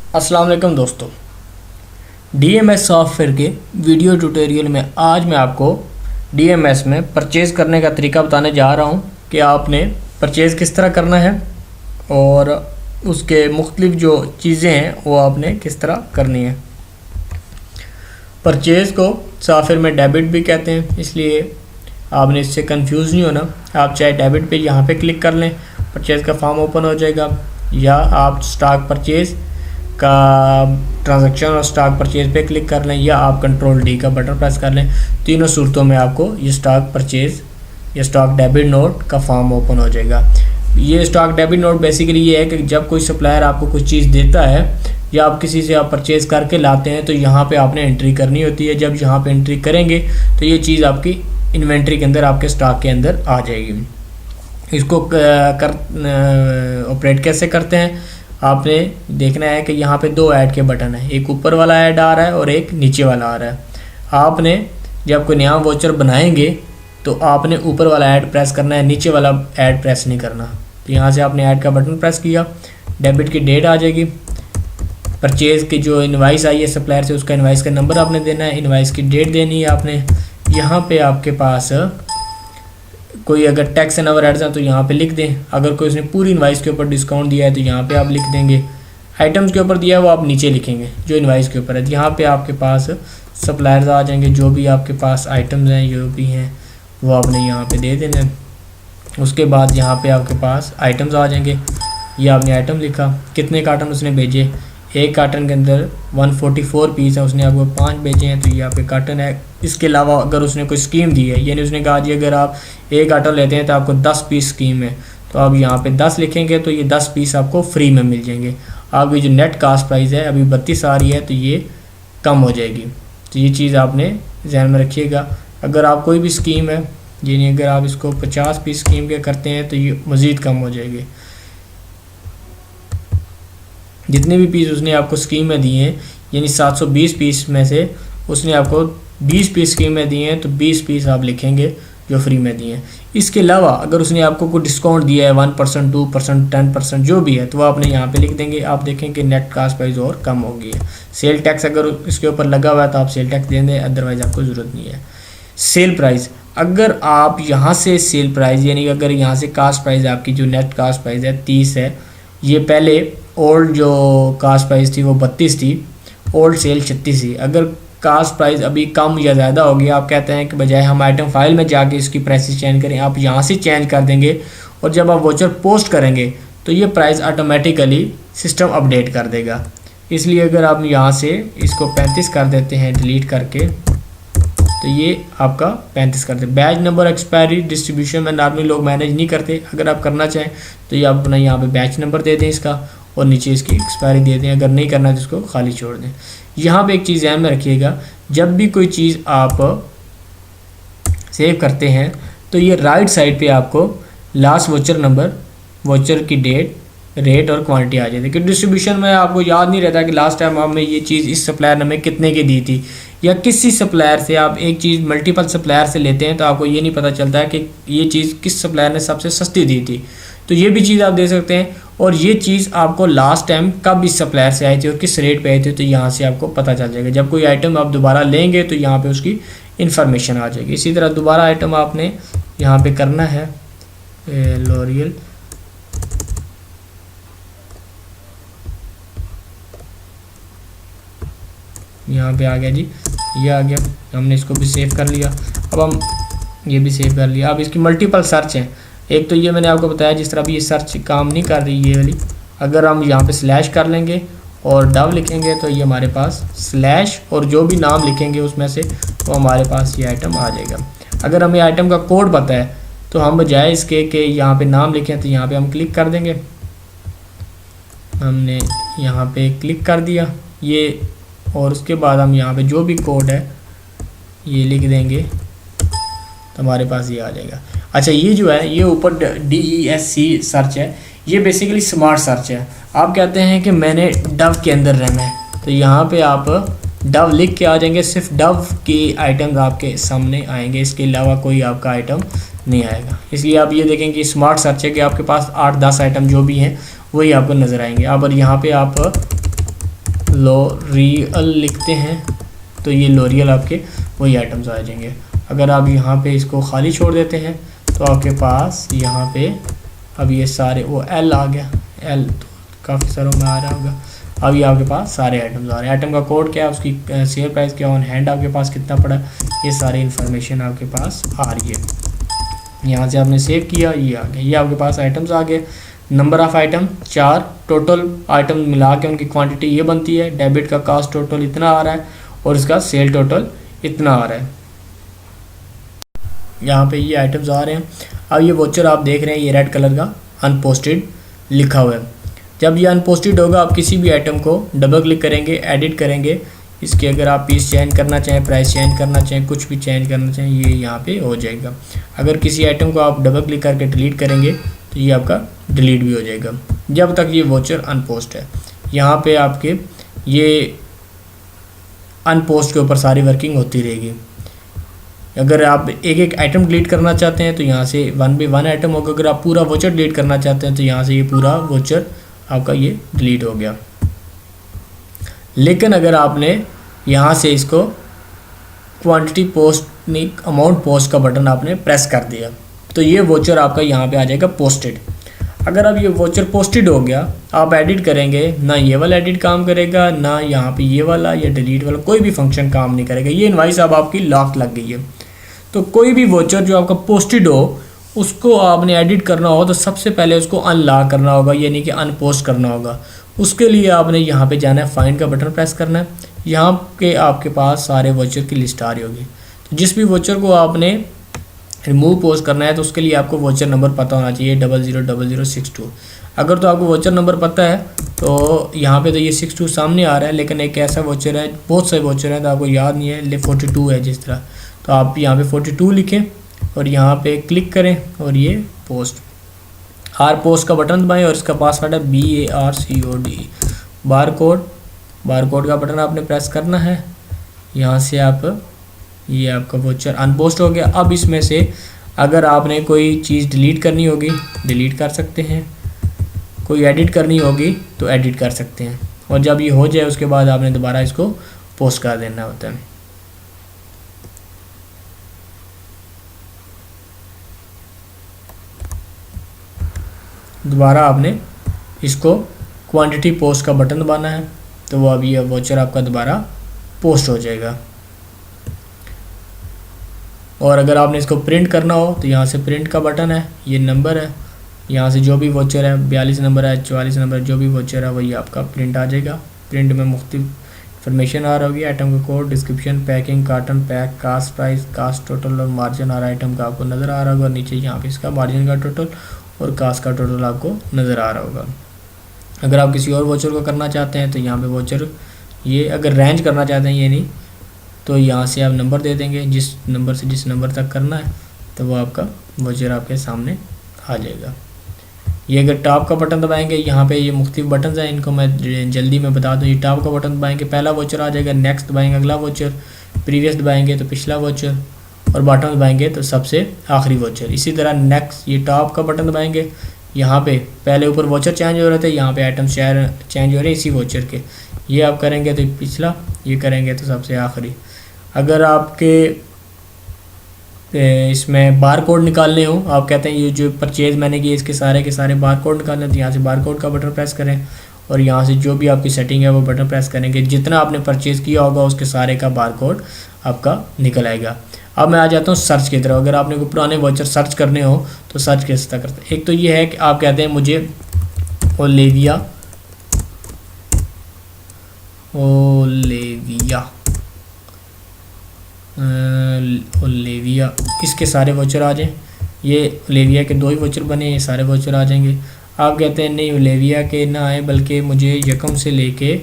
अस्सलाम वालेकुम दोस्तों, डीएमएस सॉफ्टवेयर के वीडियो ट्यूटोरियल में आज मैं आपको डीएमएस में परचेज़ करने का तरीका बताने जा रहा हूं कि आपने परचेज़ किस तरह करना है और उसके मुख्तलिफ जो चीज़ें हैं वो आपने किस तरह करनी है। परचेज़ को सॉफ्टवेयर में डेबिट भी कहते हैं, इसलिए आपने इससे कंफ्यूज नहीं होना। आप चाहे डेबिट पे यहाँ पे क्लिक कर लें, परचेज़ का फॉर्म ओपन हो जाएगा, या आप स्टॉक परचेज़ का ट्रांजैक्शन और स्टॉक परचेज़ पे क्लिक कर लें, या आप कंट्रोल डी का बटन प्रेस कर लें। तीनों सूरतों में आपको ये स्टॉक परचेज़ या स्टॉक डेबिट नोट का फॉर्म ओपन हो जाएगा। ये स्टॉक डेबिट नोट बेसिकली ये है कि जब कोई सप्लायर आपको कुछ चीज़ देता है या आप किसी से आप परचेज़ करके लाते हैं तो यहाँ पे आपने एंट्री करनी होती है। जब यहाँ पे एंट्री करेंगे तो ये चीज़ आपकी इन्वेंट्री के अंदर, आपके स्टॉक के अंदर आ जाएगी। इसको ऑपरेट कैसे करते हैं आपने देखना है कि यहाँ पे दो ऐड के बटन है, एक ऊपर वाला ऐड आ रहा है और एक नीचे वाला आ रहा है। आपने जब कोई नया वोचर बनाएंगे तो आपने ऊपर वाला ऐड प्रेस करना है, नीचे वाला ऐड प्रेस नहीं करना। तो यहाँ से आपने ऐड का बटन प्रेस किया, डेबिट की डेट आ जाएगी, परचेज़ की जो इनवाइस आई है सप्लायर से उसका इनवाइस का नंबर आपने देना है, इनवाइस की डेट देनी है आपने। यहाँ पे आपके पास कोई अगर टैक्स एंड ओवरहेड्स हैं तो यहाँ पे लिख दें। अगर कोई उसने पूरी इनवाइस के ऊपर डिस्काउंट दिया है तो यहाँ पे आप लिख देंगे। आइटम्स के ऊपर दिया है वो आप नीचे लिखेंगे जो इनवाइस के ऊपर है। यहाँ पे आपके पास सप्लायर्स आ जाएंगे, जो भी आपके पास आइटम्स हैं जो भी हैं वो आपने यहाँ पे दे देना। उसके बाद यहाँ पे आपके पास आइटम्स आ जाएंगे। ये आपने आइटम लिखा, कितने कार्टन उसने भेजे, एक कार्टन के अंदर 144 पीस है, उसने आपको 5 भेजे हैं तो ये आपके कार्टन है। इसके अलावा अगर उसने कोई स्कीम दी है, यानी उसने कहा जी अगर आप एक कार्टन लेते हैं तो आपको 10 पीस स्कीम है, तो आप यहाँ पे 10 लिखेंगे तो ये 10 पीस आपको फ्री में मिल जाएंगे। आपकी जो नेट कास्ट प्राइस है अभी 32 आ रही है तो ये कम हो जाएगी। तो ये चीज़ आपने ध्यान में रखिएगा। अगर आप कोई भी स्कीम है, यानी अगर आप इसको 50 पीस स्कीम के करते हैं तो ये मज़ीद कम हो जाएगी। जितने भी पीस उसने आपको स्कीम में दिए हैं, यानी 720 पीस में से उसने आपको 20 पीस स्कीम में दिए हैं तो 20 पीस आप लिखेंगे जो फ्री में दिए हैं। इसके अलावा अगर उसने आपको कोई डिस्काउंट दिया है 1%, 2%, 10% जो भी है तो वो आपने यहाँ पे लिख देंगे। आप देखें कि नेट कास्ट प्राइस और कम हो गई है। सेल टैक्स अगर इसके ऊपर लगा हुआ है तो आप सेल टैक्स दे दें, अदरवाइज़ आपको ज़रूरत नहीं है। सेल प्राइस, अगर आप यहाँ से सेल प्राइस यानी कि अगर यहाँ से कास्ट प्राइस आपकी जो नेट कास्ट प्राइस है 30 है, ये पहले ओल्ड जो कास्ट प्राइस थी वो 32 थी, ओल्ड सेल 36 थी। अगर कास्ट प्राइस अभी कम या ज़्यादा हो गया, आप कहते हैं कि बजाय हम आइटम फाइल में जाके इसकी प्राइसेस चेंज करें, आप यहाँ से चेंज कर देंगे और जब आप वोचर पोस्ट करेंगे तो ये प्राइस ऑटोमेटिकली सिस्टम अपडेट कर देगा। इसलिए अगर आप यहाँ से इसको 35 कर देते हैं डिलीट करके तो ये आपका 35 कर दे। बैच नंबर एक्सपायरी डिस्ट्रीब्यूशन में नॉर्मली लोग मैनेज नहीं करते, अगर आप करना चाहें तो ये आप अपना यहाँ पे बैच नंबर दे दें इसका और नीचे इसकी एक्सपायरी दे दें। अगर नहीं करना तो इसको खाली छोड़ दें। यहाँ पे एक चीज़ ध्यान में रखिएगा, जब भी कोई चीज़ आप सेव करते हैं तो ये राइट साइड पे आपको लास्ट वोचर नंबर, वोचर की डेट, रेट और क्वांटिटी आ जाती है। क्योंकि डिस्ट्रीब्यूशन में आपको याद नहीं रहता कि लास्ट टाइम आपने ये चीज़ इस सप्लायर ने हमें कितने की दी थी, या किसी सप्लायर से आप एक चीज़ मल्टीपल सप्लायर से लेते हैं तो आपको ये नहीं पता चलता है कि ये चीज़ किस सप्लायर ने सबसे सस्ती दी थी। तो ये भी चीज़ आप दे सकते हैं। और ये चीज़ आपको लास्ट टाइम कब इस सप्लायर से आई थी और किस रेट पे आई थी तो यहाँ से आपको पता चल जाएगा। जब कोई आइटम आप दोबारा लेंगे तो यहाँ पे उसकी इन्फॉर्मेशन आ जाएगी। इसी तरह दोबारा आइटम आपने यहाँ पे करना है, लॉरियल यहाँ पे आ गया जी, ये आ गया, हमने इसको भी सेव कर लिया। अब हम ये भी सेव कर लिया। अब इसकी मल्टीपल सर्च हैं। एक तो ये मैंने आपको बताया जिस तरह भी ये सर्च काम नहीं कर रही ये वाली, अगर हम यहाँ पे स्लैश कर लेंगे और डव लिखेंगे तो ये हमारे पास स्लैश और जो भी नाम लिखेंगे उसमें से तो हमारे पास ये आइटम आ जाएगा। अगर हमें आइटम का कोड पता है तो हम बजाय इसके कि यहाँ पे नाम लिखें तो यहाँ पे हम क्लिक कर देंगे। हमने यहाँ पे क्लिक कर दिया ये, और उसके बाद हम यहाँ पे जो भी कोड है ये लिख देंगे तो हमारे पास ये आ जाएगा। अच्छा, ये जो है ये ऊपर DESC सर्च है, ये बेसिकली स्मार्ट सर्च है। आप कहते हैं कि मैंने डव के अंदर रहना है तो यहाँ पे आप डव लिख के आ जाएंगे, सिर्फ डव की आइटम्स आपके सामने आएंगे, इसके अलावा कोई आपका आइटम नहीं आएगा। इसलिए आप ये देखें कि स्मार्ट सर्च है कि आपके पास 8-10 आइटम जो भी हैं वही आपको नज़र आएंगे। अब और यहाँ पे आप लॉरियल लिखते हैं तो ये लॉरियल आपके वही आइटम्स आ जाएंगे। अगर आप यहाँ पे इसको खाली छोड़ देते हैं तो आपके पास यहाँ पे अब ये सारे वो एल आ गया, एल तो काफ़ी सारों में आ रहा होगा। अब ये आपके पास सारे आइटम्स आ रहे हैं। आइटम का कोड क्या है, उसकी सेल प्राइस क्या, ऑन हैंड आपके पास कितना पड़ा, ये सारी इन्फॉर्मेशन आपके पास आ रही है। यहाँ से आपने सेव किया, ये आ गया, ये आपके पास आइटम्स आ गए। Number of item 4, total item मिला के उनकी क्वांटिटी ये बनती है। डेबिट का कास्ट टोटल इतना आ रहा है और इसका सेल टोटल इतना आ रहा है। यहाँ पे ये आइटम्स आ रहे हैं। अब ये वोचर आप देख रहे हैं, ये रेड कलर का अनपोस्टेड लिखा हुआ है। जब ये अनपोस्टेड होगा आप किसी भी आइटम को डबल क्लिक करेंगे, एडिट करेंगे, इसके अगर आप पीस चेंज करना चाहें, प्राइस चेंज करना चाहें, कुछ भी चेंज करना चाहें, ये यहाँ पे हो जाएगा। अगर किसी आइटम को आप डबल क्लिक करके डिलीट करेंगे तो ये आपका डिलीट भी हो जाएगा जब तक ये वोचर अनपोस्ट है। यहाँ पे आपके ये अनपोस्ट के ऊपर सारी वर्किंग होती रहेगी। अगर आप एक एक आइटम डिलीट करना चाहते हैं तो यहाँ से 1 by 1 आइटम होगा। अगर आप पूरा वोचर डिलीट करना चाहते हैं तो यहाँ से ये पूरा वोचर आपका ये डिलीट हो गया। लेकिन अगर आपने यहाँ से इसको क्वांटिटी पोस्ट नहीं, अमाउंट पोस्ट का बटन आपने प्रेस कर दिया तो ये वोचर आपका यहाँ पे आ जाएगा पोस्टेड। अगर अब ये वोचर पोस्टेड हो गया, आप एडिट करेंगे ना, ये वाला एडिट काम करेगा ना यहाँ पे ये वाला या डिलीट वाला कोई भी फंक्शन काम नहीं करेगा। ये इनवाइस अब आपकी लॉक लग गई है। तो कोई भी वोचर जो आपका पोस्टेड हो उसको आपने एडिट करना हो तो सबसे पहले उसको अनलॉक करना होगा, यानी कि अनपोस्ट करना होगा। उसके लिए आपने यहाँ पे जाना है, फाइंड का बटन प्रेस करना है। यहाँ पे आपके पास सारे वोचर की लिस्ट आ रही होगी। तो जिस भी वोचर को आपने रिमूव पोस्ट करना है तो उसके लिए आपको वोचर नंबर पता होना चाहिए 000062। अगर तो आपको वोचर नंबर पता है तो यहाँ पे तो ये 62 सामने आ रहा है, लेकिन एक ऐसा वोचर है, बहुत सारे वोचर हैं तो आपको याद नहीं है, 42 है जिस तरह। तो आप यहाँ पे 42 लिखें और यहाँ पे क्लिक करें और ये पोस्ट, आर पोस्ट का बटन दबाएं और इसका पासवर्ड है BARCOD, बारकोड का बटन आपने प्रेस करना है। यहाँ से आप ये आपका वोचर अनपोस्ट हो गया। अब इसमें से अगर आपने कोई चीज़ डिलीट करनी होगी डिलीट कर सकते हैं, कोई एडिट करनी होगी तो एडिट कर सकते हैं, और जब ये हो जाए उसके बाद आपने दोबारा इसको पोस्ट कर देना होता है। दोबारा आपने इसको क्वांटिटी पोस्ट का बटन दबाना है तो वो अभी वोचर आपका दोबारा पोस्ट हो जाएगा। और अगर आपने इसको प्रिंट करना हो तो यहाँ से प्रिंट का बटन है, ये नंबर है, यहाँ से जो भी वोचर है 42 नंबर है, 44 नंबर, जो भी वोचर है वही आपका प्रिंट आ जाएगा। प्रिंट में मुख्तलिफ इन्फॉर्मेशन आ रहा होगी, आइटम का code, description, packing, carton pack, cost price, cost total और मार्जिन आ रहा आइटम का आपको नज़र आ रहा होगा। नीचे यहाँ पे इसका मार्जिन का टोटल और कास्ट का टोटल आपको नज़र आ रहा होगा। अगर आप किसी और वोचर को करना चाहते हैं तो यहाँ पे वोचर ये अगर रेंज करना चाहते हैं ये नहीं तो यहाँ से आप नंबर दे देंगे, जिस नंबर से जिस नंबर तक करना है तो वो आपका वोचर आपके सामने आ जाएगा। ये अगर टॉप का बटन दबाएंगे, यहाँ पे ये मुख्तलिफ बटन हैं, इनको मैं जल्दी में बता दूँ। ये टॉप का बटन दबाएंगे पहला वोचर आ जाएगा, नेक्स्ट दबाएंगे अगला वोचर, प्रीवियस दबाएंगे तो पिछला वोचर, और बटन दबाएंगे तो सबसे आखिरी वोचर। इसी तरह नेक्स्ट ये टॉप का बटन दबाएंगे, यहाँ पे पहले ऊपर वोचर चेंज हो रहे थे, यहाँ पे आइटम चेंज हो रहे इसी वोचर के, ये आप करेंगे तो पिछला, ये करेंगे तो सबसे आखिरी। अगर आपके इसमें बार कोड निकालने हो, आप कहते हैं ये जो परचेज़ मैंने किए इसके सारे के सारे बार कोड निकालने, तो यहाँ से बार कोड का बटन प्रेस करें और यहाँ से जो भी आपकी सेटिंग है वो बटन प्रेस करेंगे, जितना आपने परचेज़ किया होगा उसके सारे का बार कोड आपका निकल आएगा। अब मैं आ जाता हूँ सर्च की तरफ। अगर आपने कोई पुराने वोचर सर्च करने हो तो सर्च किस तरह करते हैं। एक तो ये है कि आप कहते हैं मुझे ओलेविया इसके सारे वोचर आ जाएं। ये ओलेविया के 2 ही वोचर बने, ये सारे वोचर आ जाएंगे। आप कहते हैं नहीं ओलेविया के ना आए बल्कि मुझे यकम से लेके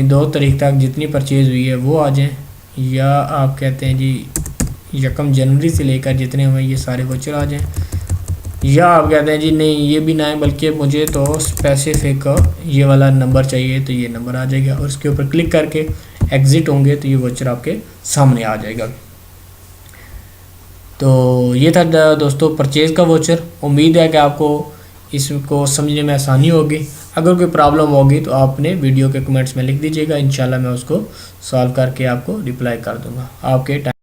2 तारीख तक जितनी परचेज़ हुई है वो आ जाएं, या आप कहते हैं जी यकम जनवरी से लेकर जितने हुए ये सारे वोचर आ जाएं, या आप कहते हैं जी नहीं ये भी ना है बल्कि मुझे तो स्पेसिफिक ये वाला नंबर चाहिए, तो ये नंबर आ जाएगा और उसके ऊपर क्लिक करके एग्ज़िट होंगे तो ये वोचर आपके सामने आ जाएगा। तो ये था दोस्तों परचेज़ का वाउचर। उम्मीद है कि आपको इसको समझने में आसानी होगी। अगर कोई प्रॉब्लम होगी तो आपने वीडियो के कमेंट्स में लिख दीजिएगा, इंशाल्लाह मैं उसको सॉल्व करके आपको रिप्लाई कर दूंगा आपके टाइम।